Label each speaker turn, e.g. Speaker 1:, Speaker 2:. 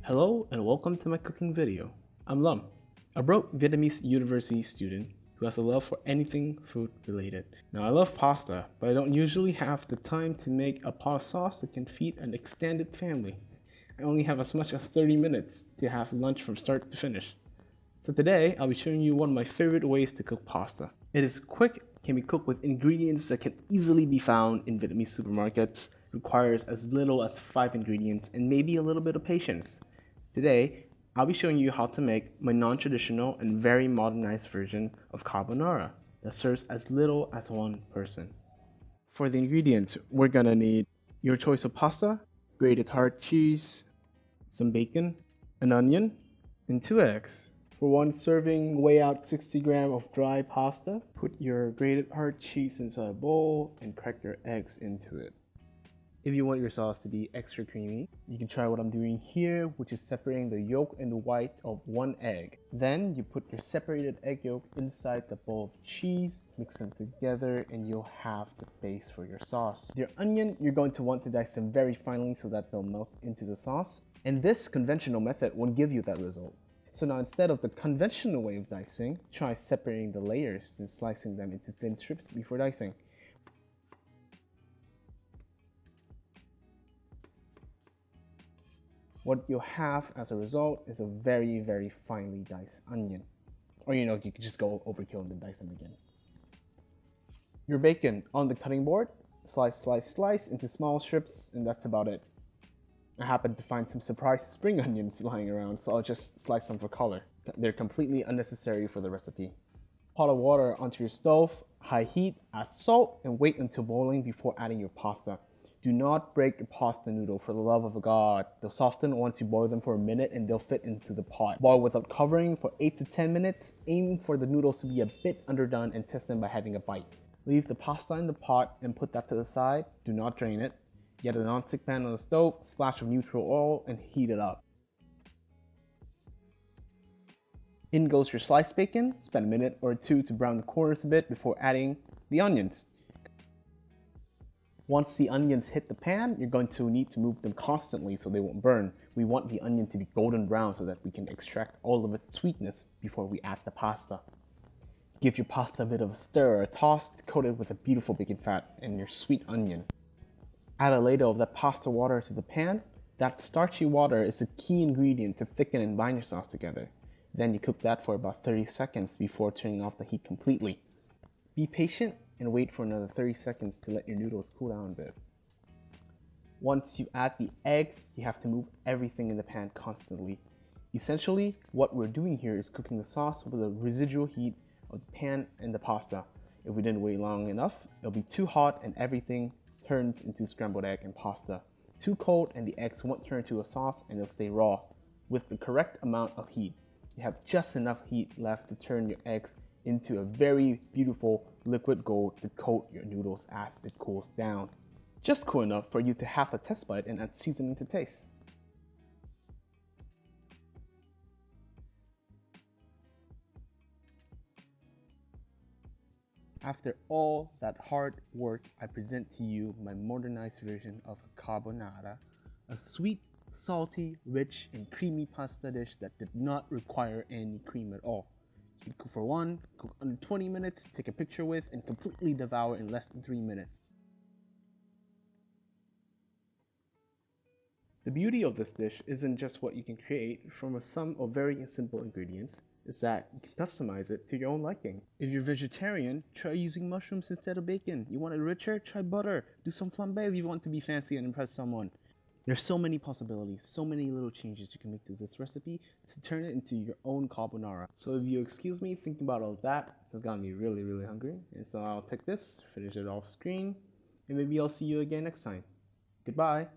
Speaker 1: Hello and welcome to my cooking video. I'm Lum, a broke Vietnamese university student who has a love for anything food related. Now I love pasta, but I don't usually have the time to make a pasta sauce that can feed an extended family. I only have as much as 30 minutes to have lunch from start to finish. So today I'll be showing you one of my favorite ways to cook pasta. It is quick, can be cooked with ingredients that can easily be found in Vietnamese supermarkets, requires as little as 5 ingredients and maybe a little bit of patience. Today, I'll be showing you how to make my non-traditional and very modernized version of carbonara that serves as little as one person. For the ingredients, we're gonna need your choice of pasta, grated hard cheese, some bacon, an onion, and 2 eggs. For one serving, weigh out 60 grams of dry pasta. Put your grated hard cheese inside a bowl and crack your eggs into it. If you want your sauce to be extra creamy, you can try what I'm doing here, which is separating the yolk and the white of 1 egg. Then you put your separated egg yolk inside the bowl of cheese, mix them together, and you'll have the base for your sauce. Your onion, you're going to want to dice them very finely so that they'll melt into the sauce. And this conventional method won't give you that result. So now instead of the conventional way of dicing, try separating the layers and slicing them into thin strips before dicing. What you'll have as a result is a very, very finely diced onion. Or you could just go overkill and then dice them again. Your bacon on the cutting board, slice into small strips, and that's about it. I happened to find some surprise spring onions lying around, so I'll just slice them for color. They're completely unnecessary for the recipe. Pot of water onto your stove, high heat, add salt, and wait until boiling before adding your pasta. Do not break your pasta noodle, for the love of God. They'll soften once you boil them for a minute and they'll fit into the pot. Boil without covering for 8 to 10 minutes. Aim for the noodles to be a bit underdone and test them by having a bite. Leave the pasta in the pot and put that to the side. Do not drain it. Get a non-stick pan on the stove, splash of neutral oil, and heat it up. In goes your sliced bacon. Spend a minute or two to brown the corners a bit before adding the onions. Once the onions hit the pan, you're going to need to move them constantly so they won't burn. We want the onion to be golden brown so that we can extract all of its sweetness before we add the pasta. Give your pasta a bit of a stir or a toss to coat it with a beautiful bacon fat and your sweet onion. Add a ladle of that pasta water to the pan. That starchy water is a key ingredient to thicken and bind your sauce together. Then you cook that for about 30 seconds before turning off the heat completely. Be patient and wait for another 30 seconds to let your noodles cool down a bit. Once you add the eggs, you have to move everything in the pan constantly. Essentially, what we're doing here is cooking the sauce with the residual heat of the pan and the pasta. If we didn't wait long enough, it'll be too hot and everything turns into scrambled egg and pasta. Too cold and the eggs won't turn into a sauce and they'll stay raw. With the correct amount of heat, you have just enough heat left to turn your eggs into a very beautiful liquid gold to coat your noodles as it cools down. Just cool enough for you to have a test bite and add seasoning to taste. After all that hard work, I present to you my modernized version of carbonara, a sweet, salty, rich, and creamy pasta dish that did not require any cream at all. You can cook for one, cook under 20 minutes, take a picture with, and completely devour in less than 3 minutes. The beauty of this dish isn't just what you can create from a sum of very simple ingredients, it's that you can customize it to your own liking. If you're vegetarian, try using mushrooms instead of bacon. You want it richer? Try butter. Do some flambe if you want to be fancy and impress someone. There's so many possibilities, so many little changes you can make to this recipe to turn it into your own carbonara. So if you excuse me thinking about all of that, it's gotten me really, really hungry. And so I'll take this, finish it off screen, and maybe I'll see you again next time. Goodbye.